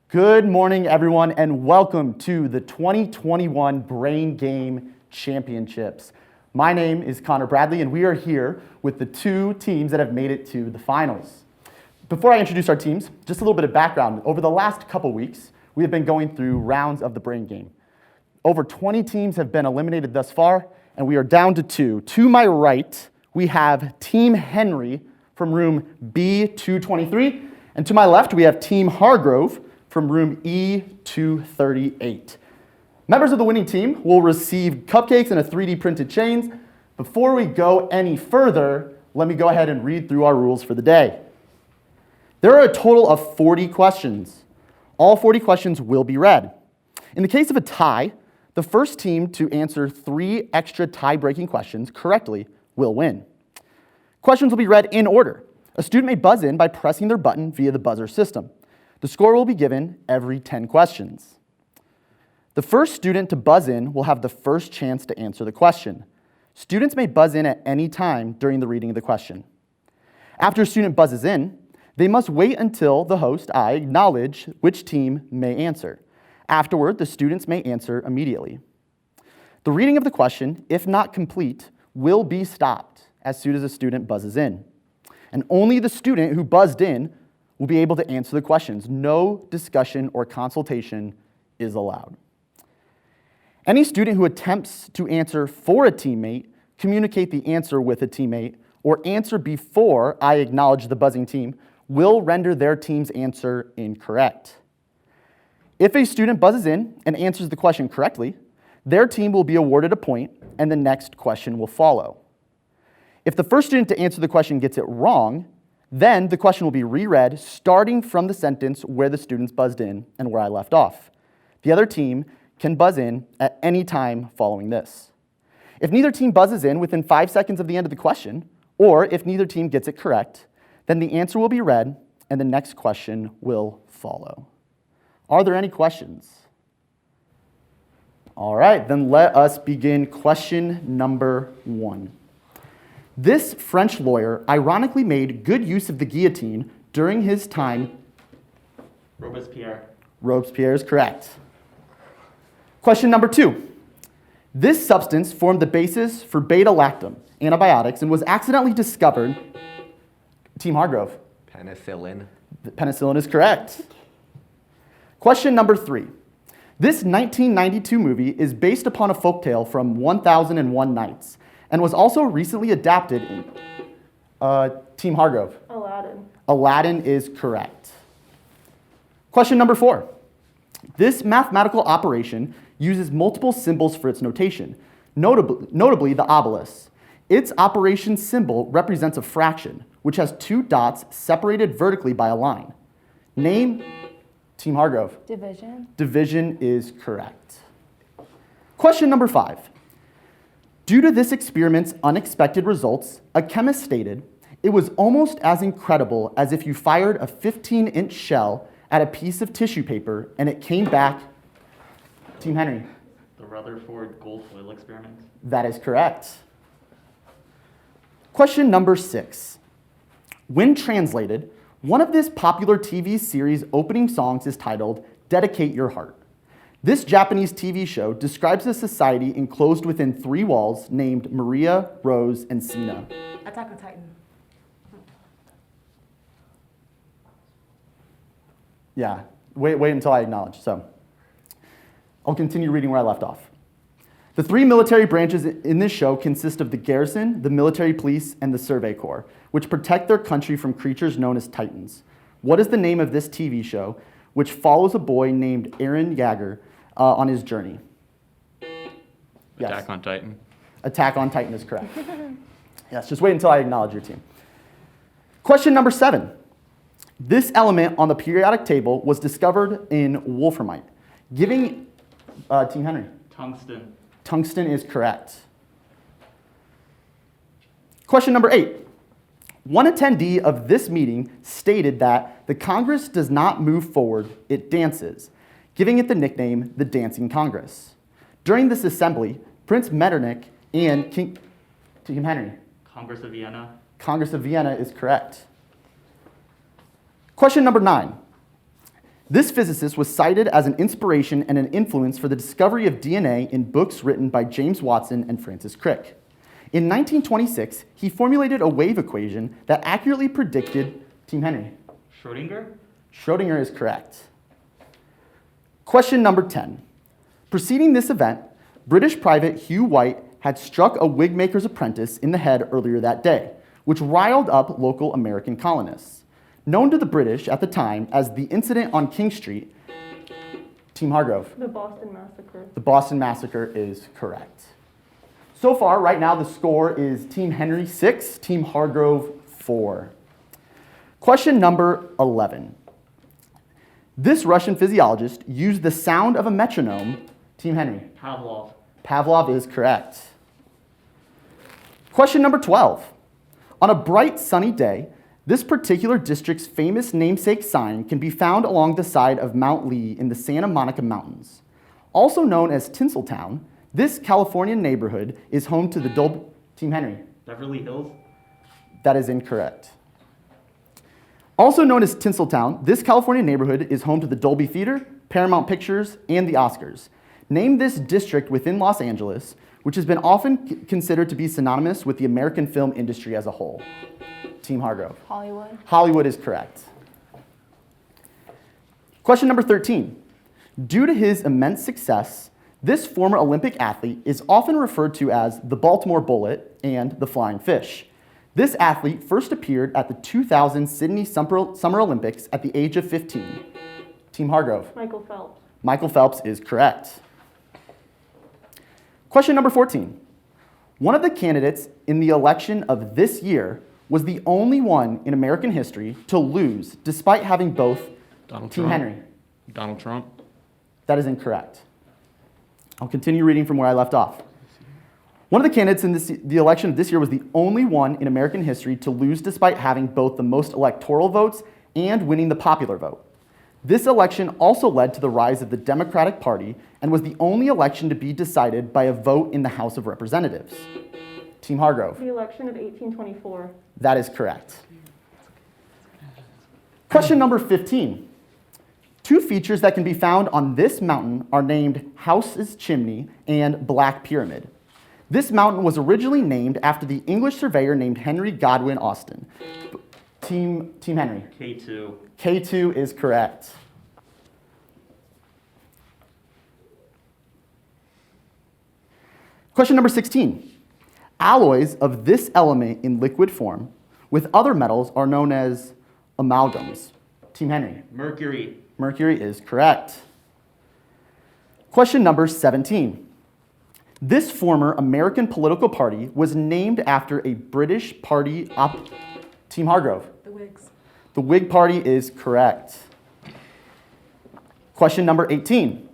Good morning, everyone, and welcome to the 2021 Brain Game Championships. My name is Connor Bradley, and we are here with the two teams that have made it to the finals. Before I introduce our teams, just a little bit of background. Over the last couple weeks, we have been going through rounds of the Brain Game. Over 20 teams have been eliminated thus far, and we are down to two. To my right, we have Team Henry from room B223, and to my left, we have Team Hargrove from room E238. Members of the winning team will receive cupcakes and a 3D printed chains. Before we go any further, let me go ahead and read through our rules for the day. There are a total of 40 questions. All 40 questions will be read. In the case of a tie, the first team to answer 3 extra tie-breaking questions correctly will win. Questions will be read in order. A student may buzz in by pressing their button via the buzzer system. The score will be given every 10 questions. The first student to buzz in will have the first chance to answer the question. Students may buzz in at any time during the reading of the question. After a student buzzes in, they must wait until the host, I, acknowledge which team may answer. Afterward, the students may answer immediately. The reading of the question, if not complete, will be stopped as soon as a student buzzes in. And only the student who buzzed in will be able to answer the questions. No discussion or consultation is allowed. Any student who attempts to answer for a teammate, communicate the answer with a teammate, or answer before I acknowledge the buzzing team will render their team's answer incorrect. If a student buzzes in and answers the question correctly, their team will be awarded a point and the next question will follow. If the first student to answer the question gets it wrong, then the question will be reread starting from the sentence where the students buzzed in and where I left off. The other team can buzz in at any time following this. If neither team buzzes in within 5 seconds of the end of the question, or if neither team gets it correct, then the answer will be read and the next question will follow. Are there any questions? All right, then let us begin question number 1. This French lawyer ironically made good use of the guillotine during his time. Robespierre. Robespierre is correct. Question number 2. This substance formed the basis for beta-lactam antibiotics and was accidentally discovered. Team Hargrove. Penicillin. Penicillin is correct. Question number 3. This 1992 movie is based upon a folktale from 1001 Nights and was also recently adapted in Team Hargrove. Aladdin. Aladdin is correct. Question number 4. This mathematical operation uses multiple symbols for its notation, notably the obelisk. Its operation symbol represents a fraction, which has 2 dots separated vertically by a line. Name Team Hargrove. Division. Division is correct. Question number 5. Due to this experiment's unexpected results, a chemist stated, it was almost as incredible as if you fired a 15-inch shell at a piece of tissue paper and it came back. Team Henry. The Rutherford gold foil experiment. That is correct. Question number 6. When translated, one of this popular TV series' opening songs is titled Dedicate Your Heart. This Japanese TV show describes a society enclosed within 3 walls named Maria, Rose, and Sina. Attack on Titan. Yeah, wait until I acknowledge. So I'll continue reading where I left off. The 3 military branches in this show consist of the garrison, the military police, and the survey corps, which protect their country from creatures known as Titans. What is the name of this TV show, which follows a boy named Eren Yeager on his journey? Yes. Attack on Titan. Attack on Titan is correct. Yes, just wait until I acknowledge your team. Question number 7. This element on the periodic table was discovered in wolframite, giving Team Henry. Tungsten. Tungsten is correct. Question number 8. One attendee of this meeting stated that the Congress does not move forward, it dances, giving it the nickname the Dancing Congress. During this assembly, Prince Metternich and Team Henry. Congress of Vienna. Congress of Vienna is correct. Question number 9. This physicist was cited as an inspiration and an influence for the discovery of DNA in books written by James Watson and Francis Crick. In 1926, he formulated a wave equation that accurately predicted Team Henry. Schrodinger? Schrodinger is correct. Question number 10. Preceding this event, British private Hugh White had struck a wig maker's apprentice in the head earlier that day, which riled up local American colonists. Known to the British at the time as the incident on King Street, Team Hargrove. The Boston Massacre. The Boston Massacre is correct. So far, right now, the score is Team Henry 6, Team Hargrove 4. Question number 11. This Russian physiologist used the sound of a metronome. Team Henry. Pavlov. Pavlov is correct. Question number 12. On a bright sunny day, this particular district's famous namesake sign can be found along the side of Mount Lee in the Santa Monica Mountains. Also known as Tinseltown, this California neighborhood is home to the Team Henry. Beverly Hills? That is incorrect. Also known as Tinseltown, this California neighborhood is home to the Dolby Theater, Paramount Pictures, and the Oscars. Name this district within Los Angeles, which has been often considered to be synonymous with the American film industry as a whole. Team Hargrove. Hollywood. Hollywood is correct. Question number 13. Due to his immense success, this former Olympic athlete is often referred to as the Baltimore Bullet and the Flying Fish. This athlete first appeared at the 2000 Sydney Summer Olympics at the age of 15. Team Hargrove. Michael Phelps. Michael Phelps is correct. Question number 14. One of the candidates in the election of this year was the only one in American history to lose despite having both Donald Team Trump. Henry. Donald Trump. That is incorrect. I'll continue reading from where I left off. One of the candidates in the election of this year was the only one in American history to lose despite having both the most electoral votes and winning the popular vote. This election also led to the rise of the Democratic Party and was the only election to be decided by a vote in the House of Representatives. Team Hargrove. The election of 1824. That is correct. Question number 15. Two features that can be found on this mountain are named House's Chimney and Black Pyramid. This mountain was originally named after the English surveyor named Henry Godwin Austen. Team Henry. K2. K2 is correct. Question number 16. Alloys of this element in liquid form with other metals are known as amalgams. Team Henry. Mercury. Mercury is correct. Question number 17. This former American political party was named after a British party Team Hargrove. The Whigs. The Whig Party is correct. Question number 18.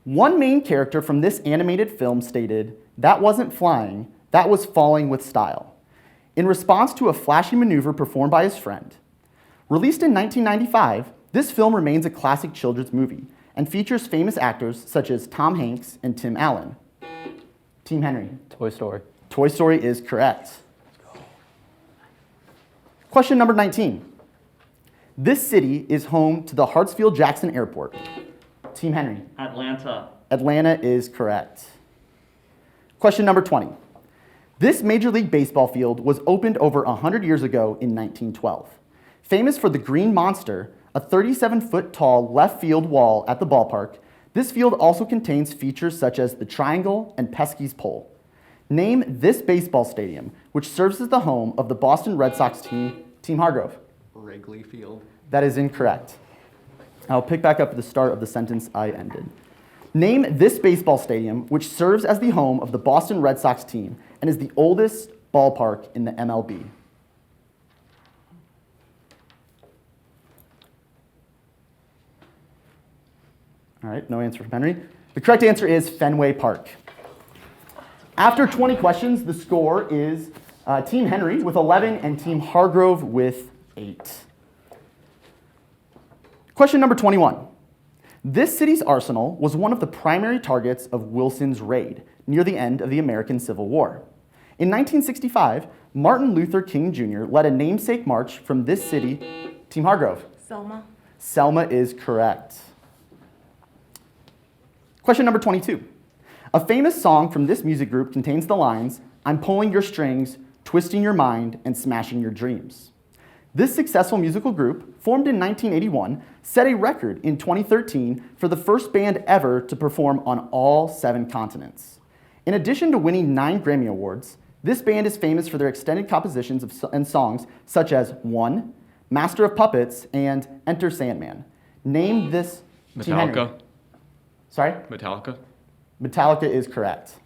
One main character from this animated film stated, "That wasn't flying, that was falling with style," in response to a flashy maneuver performed by his friend. Released in 1995, this film remains a classic children's movie and features famous actors such as Tom Hanks and Tim Allen. Team Henry. Toy Story. Toy Story is correct. Question number 19. This city is home to the Hartsfield-Jackson Airport. Team Henry. Atlanta. Atlanta is correct. Question number 20. This Major League Baseball field was opened over 100 years ago in 1912. Famous for the Green Monster, a 37-foot tall left field wall at the ballpark, this field also contains features such as the Triangle and Pesky's Pole. Name this baseball stadium, which serves as the home of the Boston Red Sox team, Team Hargrove. Wrigley Field. That is incorrect. I'll pick back up at the start of the sentence I ended. Name this baseball stadium, which serves as the home of the Boston Red Sox team and is the oldest ballpark in the MLB. All right, no answer from Henry. The correct answer is Fenway Park. After 20 questions, the score is Team Henry with 11 and Team Hargrove with 8. Question number 21. This city's arsenal was one of the primary targets of Wilson's raid near the end of the American Civil War. In 1965, Martin Luther King Jr. led a namesake march from this city. Team Hargrove. Selma. Selma is correct. Question number 22. A famous song from this music group contains the lines, "I'm pulling your strings, twisting your mind, and smashing your dreams." This successful musical group, formed in 1981, set a record in 2013 for the first band ever to perform on all 7 continents. In addition to winning 9 Grammy Awards, this band is famous for their extended compositions and songs such as One, Master of Puppets, and Enter Sandman. Name this Team Henry. Metallica. Sorry? Metallica. Metallica is correct.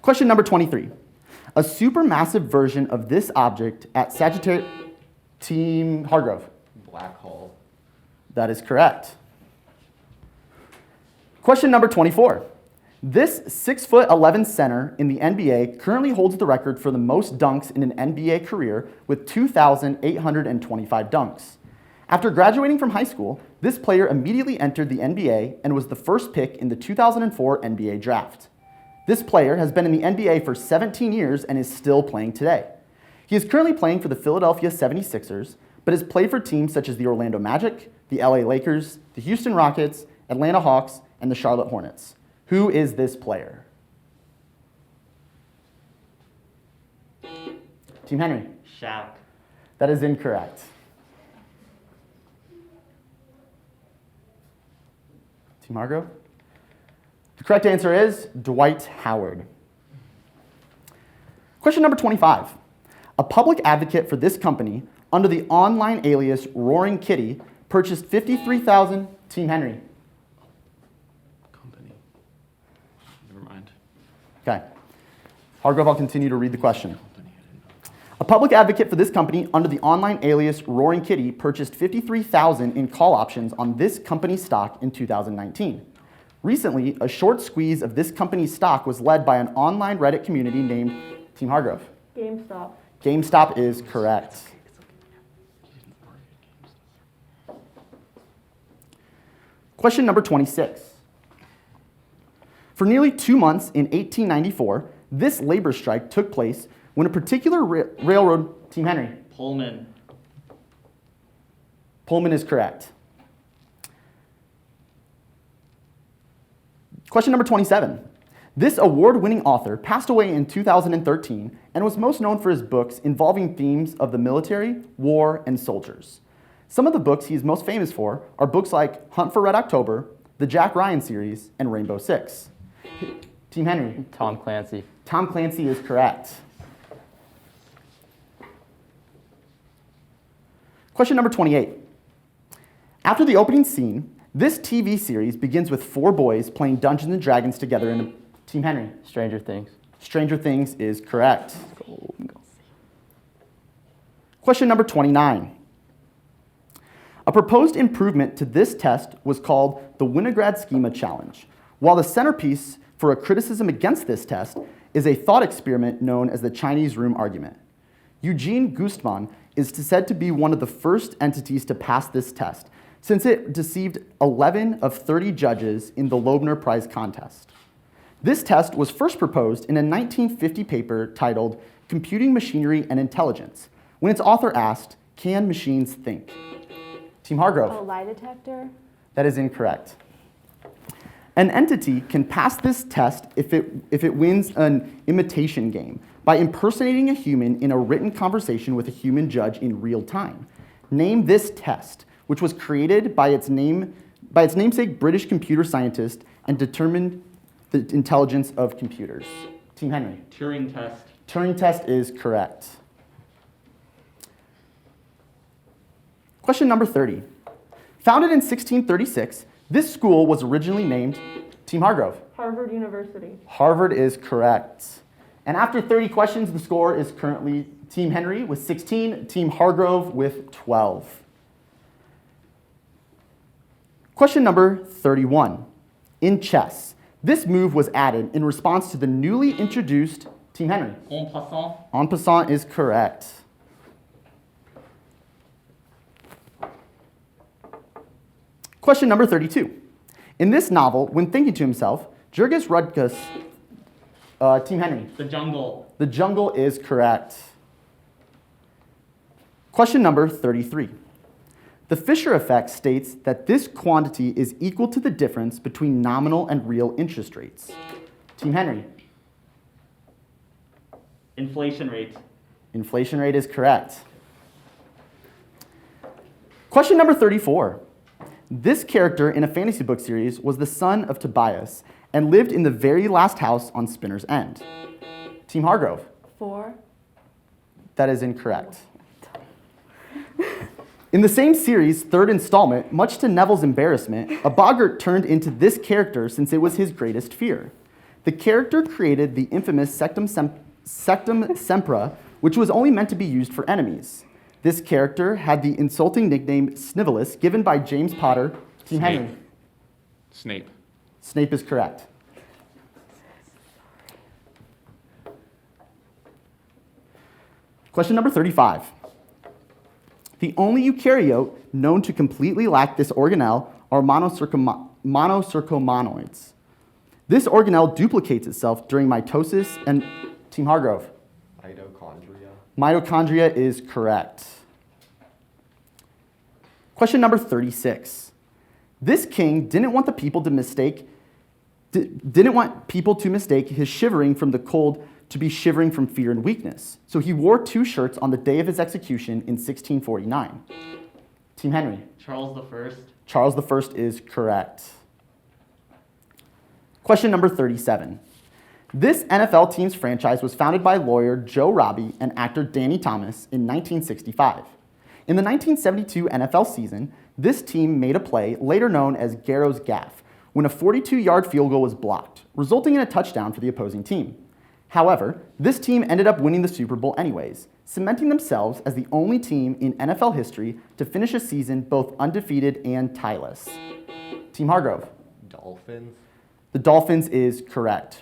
Question number 23. A supermassive version of this object at Sagittarius Team Hargrove. Black hole. That is correct. Question number 24. This 6'11" center in the NBA currently holds the record for the most dunks in an NBA career with 2,825 dunks. After graduating from high school, this player immediately entered the NBA and was the first pick in the 2004 NBA draft. This player has been in the NBA for 17 years and is still playing today. He is currently playing for the Philadelphia 76ers, but has played for teams such as the Orlando Magic, the LA Lakers, the Houston Rockets, Atlanta Hawks, and the Charlotte Hornets. Who is this player? Team Henry. Shaq. That is incorrect. Team Hargrove? The correct answer is Dwight Howard. Question number 25. A public advocate for this company, under the online alias Roaring Kitty, purchased 53,000. Team Henry. Company. Never mind. Okay. Hargrove, I'll continue to read the question. Company, I didn't know. A public advocate for this company, under the online alias Roaring Kitty, purchased 53,000 in call options on this company's stock in 2019. Recently, a short squeeze of this company's stock was led by an online Reddit community named Team Hargrove. GameStop. GameStop is correct. Question number 26. For nearly 2 months in 1894, this labor strike took place when a particular railroad, Team Henry. Pullman. Pullman is correct. Question number 27. This award-winning author passed away in 2013 and was most known for his books involving themes of the military, war, and soldiers. Some of the books he is most famous for are books like Hunt for Red October, the Jack Ryan series, and Rainbow Six. Team Henry. Tom Clancy. Tom Clancy is correct. Question number 28. After the opening scene, this TV series begins with 4 boys playing Dungeons & Dragons together in a... Team Henry. Stranger Things. Stranger Things is correct. Question number 29. A proposed improvement to this test was called the Winograd Schema Challenge, while the centerpiece for a criticism against this test is a thought experiment known as the Chinese room argument. Eugene Gustman is said to be one of the first entities to pass this test, since it deceived 11 of 30 judges in the Loebner Prize contest. This test was first proposed in a 1950 paper titled Computing Machinery and Intelligence, when its author asked, "Can machines think?" Team Hargrove. A lie detector. That is incorrect. An entity can pass this test if it wins an imitation game by impersonating a human in a written conversation with a human judge in real time. Name this test, which was created by its namesake British computer scientist and determined the intelligence of computers. Team Henry. Turing test. Turing test is correct. Question number 30. Founded in 1636, this school was originally named Team Hargrove. Harvard University. Harvard is correct. And after 30 questions, the score is currently Team Henry with 16, Team Hargrove with 12. Question number 31. In chess, this move was added in response to the newly introduced Team Henry. En passant. En passant is correct. Question number 32. In this novel, when thinking to himself, Jurgis Rudkus, Team Henry. The jungle. The jungle is correct. Question number 33. The Fisher effect states that this quantity is equal to the difference between nominal and real interest rates. Team Henry. Inflation rate. Inflation rate is correct. Question number 34. This character in a fantasy book series was the son of Tobias and lived in the very last house on Spinner's End. Team Hargrove. 4. That is incorrect. In the same series' third installment, much to Neville's embarrassment, a boggart turned into this character since it was his greatest fear. The character created the infamous Sectum Sempra, which was only meant to be used for enemies. This character had the insulting nickname Snivelus, given by James Potter. Team Henry. Snape. Snape is correct. Question number 35. The only eukaryote known to completely lack this organelle are monocercomonoids. This organelle duplicates itself during mitosis and Team Hargrove. Mitochondria. Mitochondria is correct. Question number 36. This king didn't want people to mistake his shivering from the cold to be shivering from fear and weakness. So he wore 2 shirts on the day of his execution in 1649. Team Henry. Charles I. Charles I is correct. Question number 37. This NFL team's franchise was founded by lawyer Joe Robbie and actor Danny Thomas in 1965. In the 1972 NFL season, this team made a play later known as Garrow's Gaff when a 42-yard field goal was blocked, resulting in a touchdown for the opposing team. However, this team ended up winning the Super Bowl anyways, cementing themselves as the only team in NFL history to finish a season both undefeated and tieless. Team Hargrove. Dolphins. The Dolphins is correct.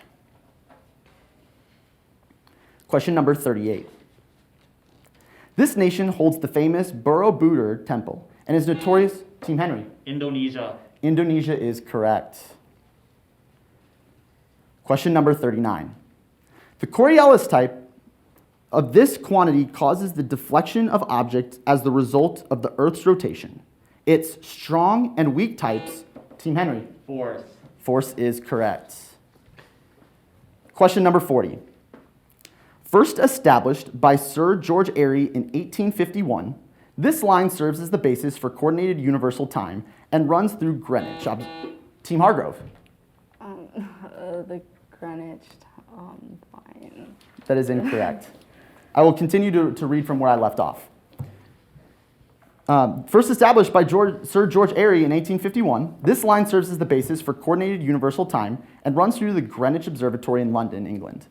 Question number 38. This nation holds the famous Borobudur Temple and is notorious. Team Henry. Indonesia. Indonesia is correct. Question number 39. The Coriolis type of this quantity causes the deflection of objects as the result of the Earth's rotation. Its strong and weak types. Team Henry. Force. Force is correct. Question number 40. First established by Sir George Airy in 1851, this line serves as the basis for coordinated universal time and runs through Greenwich. Team Hargrove. The Greenwich line. That is incorrect. I will continue to read from where I left off. First established by Sir George Airy in 1851, this line serves as the basis for coordinated universal time and runs through the Greenwich Observatory in London, England.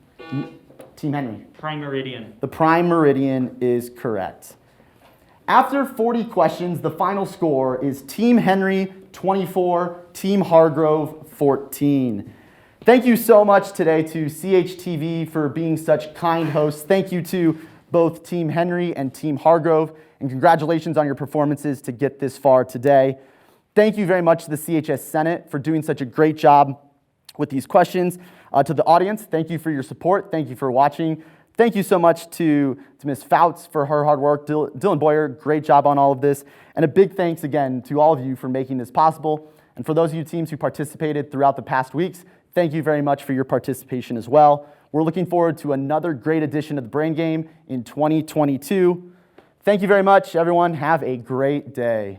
Team Henry. Prime meridian. The prime meridian is correct. After 40 questions, the final score is Team Henry 24, Team Hargrove 14. Thank you so much today to CHTV for being such kind hosts. Thank you to both Team Henry and Team Hargrove, and congratulations on your performances to get this far today. Thank you very much to the CHS Senate for doing such a great job with these questions. To the audience, thank you for your support. Thank you for watching. Thank you so much to Ms. Fouts for her hard work. Dylan Boyer, great job on all of this. And a big thanks again to all of you for making this possible. And for those of you teams who participated throughout the past weeks, thank you very much for your participation as well. We're looking forward to another great edition of the Brain Game in 2022. Thank you very much, everyone. Have a great day.